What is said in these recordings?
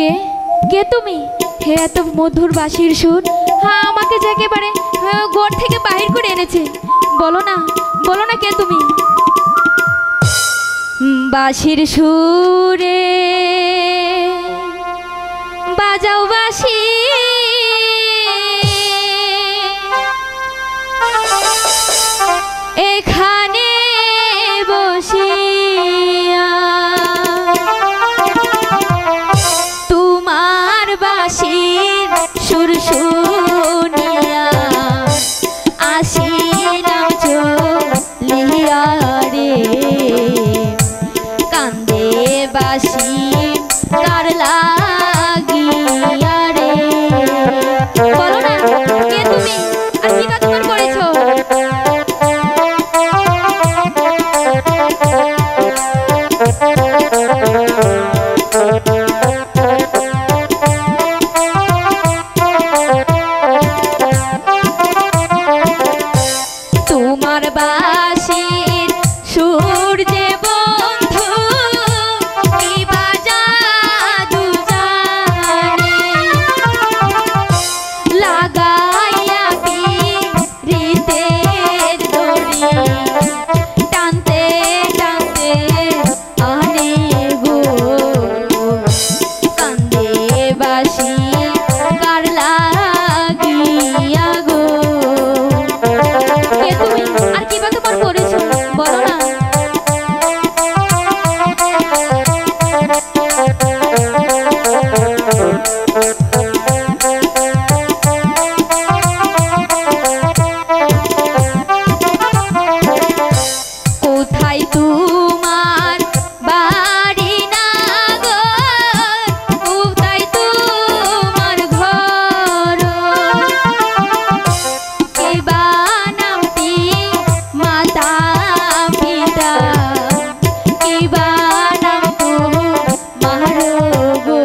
কে কে তুমি? হে এত মধুর বাঁশির সুর, হ্যাঁ আমাকে যে একেবারে ঘর থেকে বাহির করে এনেছে। বলো না, বলো না কে তুমি? বাঁশির সুরে বাজাও বাঁশি, এখানে বসিয়া তোমার বাঁশির সুর শুনিয়া আসিলাম চলিয়া রে, কান্দে বাঁশি কার লাগিয়া রে। বলো না কে তুমি, আর কি বা তোমার করেছো? তোমার বাঁশির সুর যে বন্ধু কি বাজাদু জানে, লাগাইয়া পিরিতের দড়ি টানতে টানতে আনে গো, কান্দে বাঁশি কার লাগিয়া গো। কে তুমি, আর কি বা তোমার করেছো? বলো না। কোথায় তোমার বাড়ি না গো, কোথায় তোমার ঘর, কে বা নামটি মাতা পিতা, কে বা নাম তোমার গো,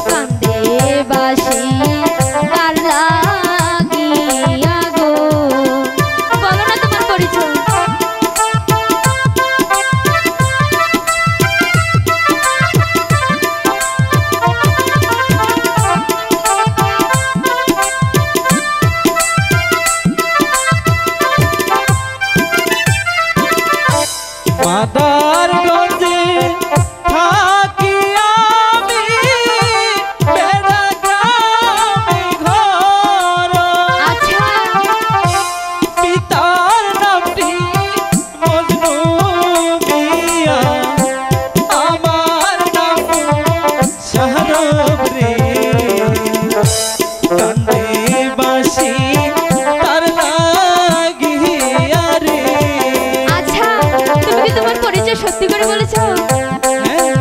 কান্দে বাঁশি কার লাগিয়া গো। বলো না তোমার পরিচয়। মাদারগঞ্জে থাকি আমি, বেড়া গ্রামে ঘর, আচ্ছা পিতার নামটি মজনু মিয়া, আমার নাম শাহরব রে, কান্দে বাঁশি তার লাগিয়া রে। আচ্ছা, তুমি কি তোমার পরিচয় সত্যি করে বলেছো? হ্যাঁ,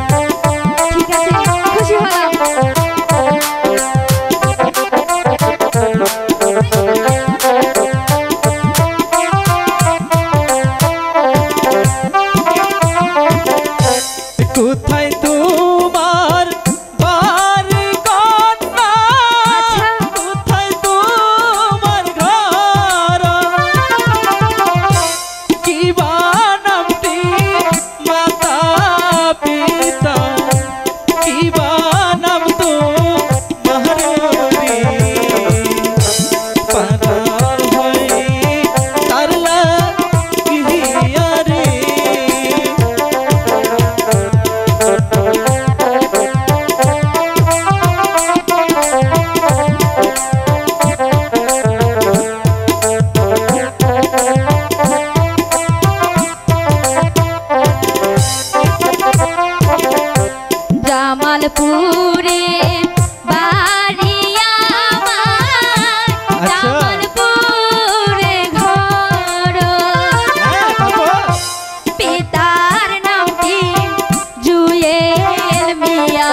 ঠিক আছে, খুশি হলাম। কোথায় তোমার বাড়ি কন্যা, আচ্ছা কোথায় তোমার ঘর, কি বা নামটি মাতা পিতা, কি বা নাম তোমার রে, পারার হয়ে তার লাগিয়া রে। জামালপুরে বাড়ি আমার, আচ্ছা। জামালপুরে ঘর, হ্যাঁ, তারপর? পিতার নামটি জুয়েল মিয়া,